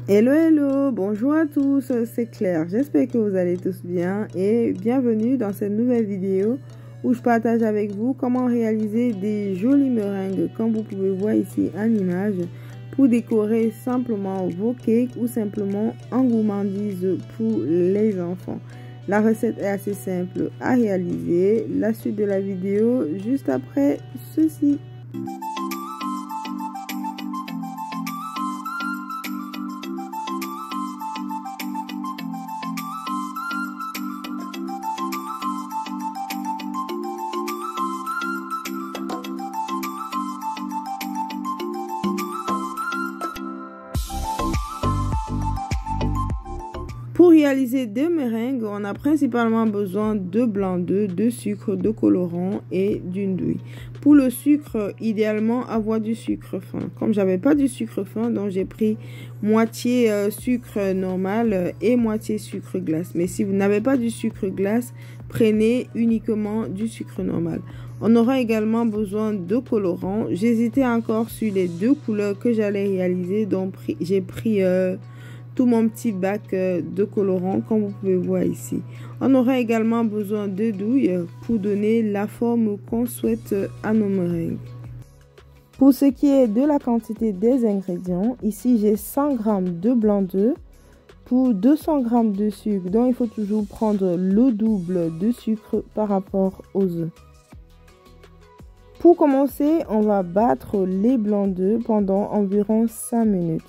Hello, hello, bonjour à tous, c'est Claire. J'espère que vous allez tous bien et bienvenue dans cette nouvelle vidéo où je partage avec vous comment réaliser des jolies meringues comme vous pouvez voir ici en image pour décorer simplement vos cakes ou simplement en gourmandise pour les enfants. La recette est assez simple à réaliser. La suite de la vidéo juste après ceci. Pour réaliser deux meringues, on a principalement besoin de blanc d'œuf, de sucre, de colorant et d'une douille. Pour le sucre, idéalement avoir du sucre fin. Comme j'avais pas du sucre fin, donc j'ai pris moitié sucre normal et moitié sucre glace. Mais si vous n'avez pas du sucre glace, prenez uniquement du sucre normal. On aura également besoin de colorant. J'hésitais encore sur les deux couleurs que j'allais réaliser, donc j'ai pris tout mon petit bac de colorant comme vous pouvez voir ici. On aura également besoin de douille pour donner la forme qu'on souhaite à nos meringues. Pour ce qui est de la quantité des ingrédients, ici j'ai 100 g de blanc d'œuf pour 200 g de sucre. Donc il faut toujours prendre le double de sucre par rapport aux œufs. Pour commencer, on va battre les blancs d'œufs pendant environ 5 minutes.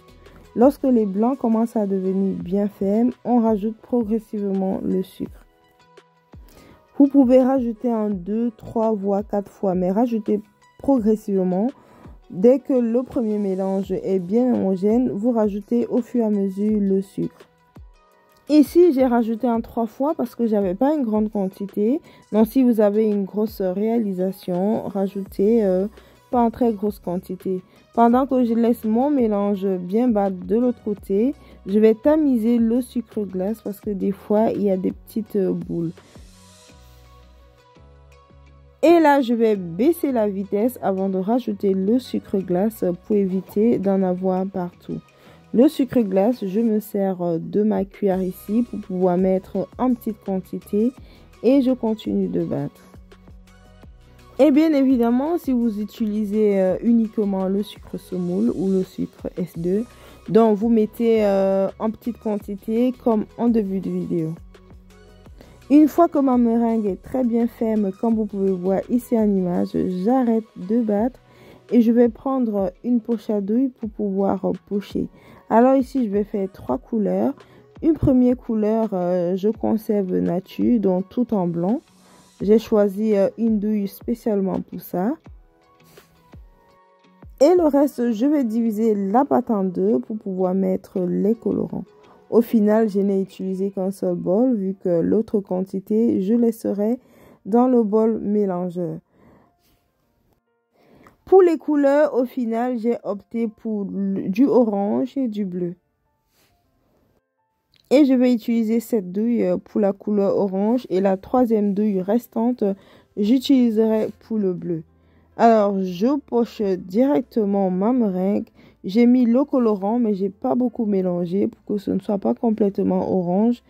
Lorsque les blancs commencent à devenir bien fermes, on rajoute progressivement le sucre. Vous pouvez rajouter en 2, 3 voire 4 fois, mais rajoutez progressivement. Dès que le premier mélange est bien homogène, vous rajoutez au fur et à mesure le sucre. Ici, j'ai rajouté en 3 fois parce que j'avais pas une grande quantité. Donc, si vous avez une grosse réalisation, rajoutez pas en très grosse quantité. Pendant que je laisse mon mélange bien battre de l'autre côté, je vais tamiser le sucre glace parce que des fois, il y a des petites boules. Et là, je vais baisser la vitesse avant de rajouter le sucre glace pour éviter d'en avoir partout. Le sucre glace, je me sers de ma cuillère ici pour pouvoir mettre en petite quantité et je continue de battre. Et bien évidemment, si vous utilisez uniquement le sucre semoule ou le sucre S2, donc vous mettez en petite quantité comme en début de vidéo. Une fois que ma meringue est très bien ferme, comme vous pouvez voir ici en image, j'arrête de battre et je vais prendre une poche à douille pour pouvoir pocher. Alors ici, je vais faire 3 couleurs. Une première couleur, je conserve nature, donc tout en blanc. J'ai choisi une douille spécialement pour ça. Et le reste, je vais diviser la pâte en deux pour pouvoir mettre les colorants. Au final, je n'ai utilisé qu'un seul bol vu que l'autre quantité, je laisserai dans le bol mélangeur. Pour les couleurs, au final, j'ai opté pour du orange et du bleu. Et je vais utiliser cette douille pour la couleur orange et la troisième douille restante, j'utiliserai pour le bleu. Alors, je poche directement ma meringue. J'ai mis le colorant, mais j'ai pas beaucoup mélangé pour que ce ne soit pas complètement orange.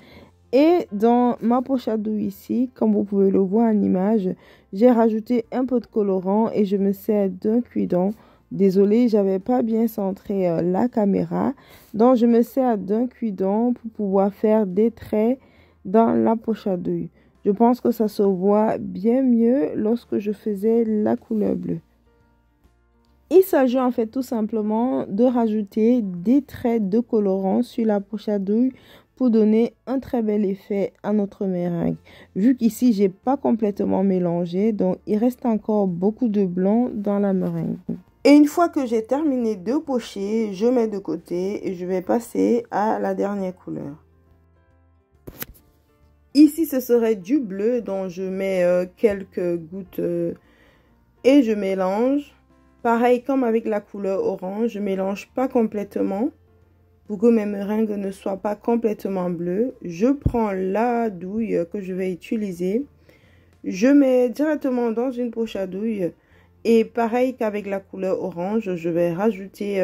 Et dans ma poche à douille ici, comme vous pouvez le voir en image, j'ai rajouté un peu de colorant et je me sers d'un cuidon. Désolée, j'avais pas bien centré la caméra. Donc, je me sers d'un cuidon pour pouvoir faire des traits dans la poche à douille. Je pense que ça se voit bien mieux lorsque je faisais la couleur bleue. Il s'agit en fait tout simplement de rajouter des traits de colorant sur la poche à douille pour donner un très bel effet à notre meringue. Vu qu'ici, j'ai pas complètement mélangé, donc il reste encore beaucoup de blanc dans la meringue. Et une fois que j'ai terminé de pocher, je mets de côté et je vais passer à la dernière couleur. Ici, ce serait du bleu, donc je mets quelques gouttes et je mélange. Pareil comme avec la couleur orange, je ne mélange pas complètement pour que mes meringues ne soient pas complètement bleues. Je prends la douille que je vais utiliser. Je mets directement dans une poche à douille. Et pareil qu'avec la couleur orange, je vais rajouter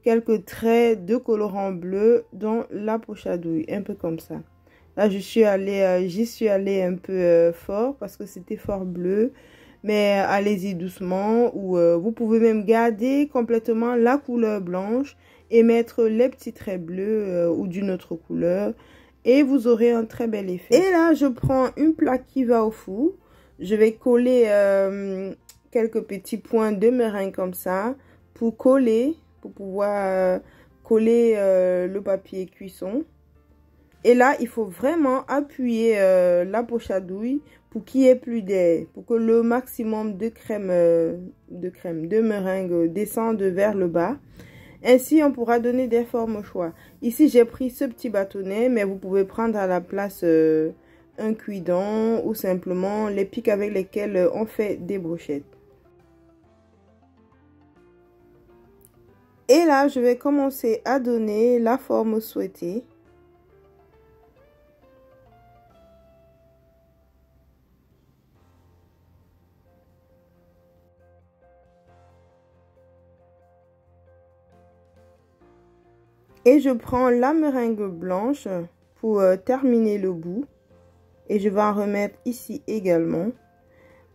quelques traits de colorant bleu dans la poche à douille, un peu comme ça. Là, j'y suis allée un peu fort parce que c'était fort bleu. Mais allez-y doucement, ou vous pouvez même garder complètement la couleur blanche et mettre les petits traits bleus ou d'une autre couleur. Et vous aurez un très bel effet. Et là, je prends une plaque qui va au four. Je vais coller quelques petits points de meringue comme ça pour pouvoir coller le papier cuisson. Et là, il faut vraiment appuyer la poche à douille pour qu'il n'y ait plus d'air, pour que le maximum de de meringue descende vers le bas. Ainsi, on pourra donner des formes au choix. Ici, j'ai pris ce petit bâtonnet, mais vous pouvez prendre à la place un cuidon ou simplement les pics avec lesquels on fait des brochettes. Et là, je vais commencer à donner la forme souhaitée. Et je prends la meringue blanche pour terminer le bout. Et je vais en remettre ici également.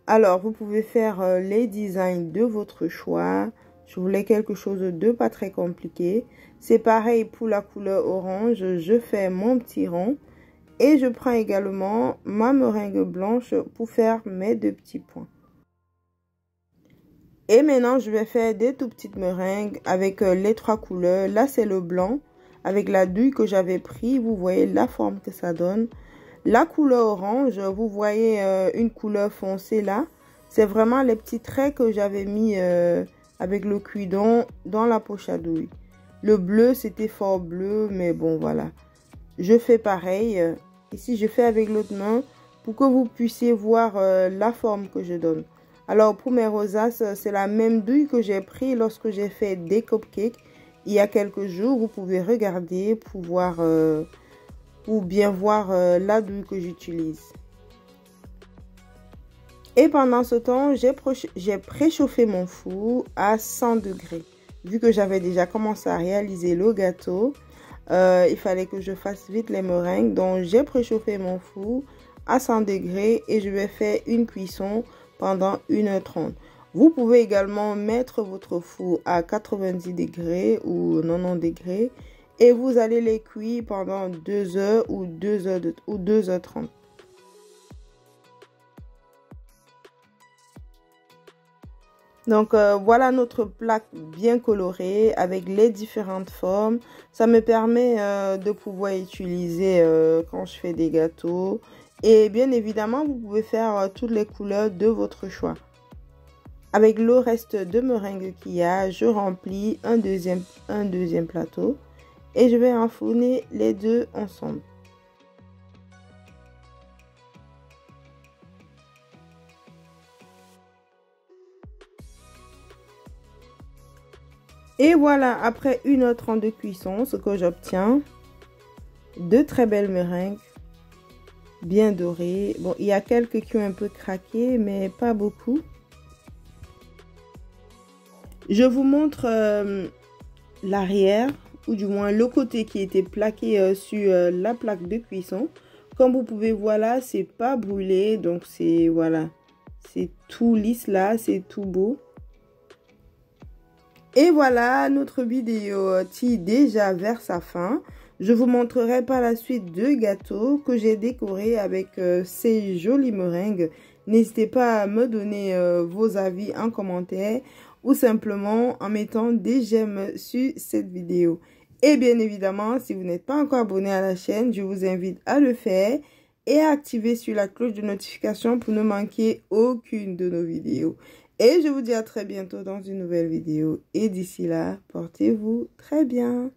Alors, vous pouvez faire les designs de votre choix. Je voulais quelque chose de pas très compliqué. C'est pareil pour la couleur orange. Je fais mon petit rond. Et je prends également ma meringue blanche pour faire mes deux petits points. Et maintenant, je vais faire des tout petites meringues avec les trois couleurs. Là, c'est le blanc avec la douille que j'avais pris. Vous voyez la forme que ça donne. La couleur orange, vous voyez une couleur foncée là. C'est vraiment les petits traits que j'avais mis avec le cuidon dans la poche à douille. Le bleu, c'était fort bleu, mais bon, voilà. Je fais pareil. Ici, je fais avec l'autre main pour que vous puissiez voir la forme que je donne. Alors, pour mes rosaces, c'est la même douille que j'ai pris lorsque j'ai fait des cupcakes il y a quelques jours. Vous pouvez regarder pour voir, pour bien voir la douille que j'utilise. Et pendant ce temps, j'ai préchauffé mon four à 100 degrés. Vu que j'avais déjà commencé à réaliser le gâteau, il fallait que je fasse vite les meringues. Donc, j'ai préchauffé mon four à 100 degrés et je vais faire une cuisson pendant 1h30. Vous pouvez également mettre votre four à 90 degrés ou 90 degrés et vous allez les cuire pendant 2 heures ou 2h30. Donc voilà notre plaque bien colorée avec les différentes formes. Ça me permet de pouvoir utiliser quand je fais des gâteaux. Et bien évidemment, vous pouvez faire toutes les couleurs de votre choix. Avec le reste de meringue qu'il y a, je remplis un deuxième plateau. Et je vais enfourner les deux ensemble. Et voilà, après 1h30 de cuisson, ce que j'obtiens, de très belles meringues, bien dorées. Bon, il y a quelques qui ont un peu craqué, mais pas beaucoup. Je vous montre l'arrière, ou du moins le côté qui était plaqué sur la plaque de cuisson. Comme vous pouvez voir là, c'est pas brûlé, donc c'est voilà, c'est tout lisse là, c'est tout beau. Et voilà, notre vidéo tire déjà vers sa fin. Je vous montrerai par la suite deux gâteaux que j'ai décorés avec ces jolies meringues. N'hésitez pas à me donner vos avis en commentaire ou simplement en mettant des j'aime sur cette vidéo. Et bien évidemment, si vous n'êtes pas encore abonné à la chaîne, je vous invite à le faire et à activer sur la cloche de notification pour ne manquer aucune de nos vidéos. Et je vous dis à très bientôt dans une nouvelle vidéo. Et d'ici là, portez-vous très bien.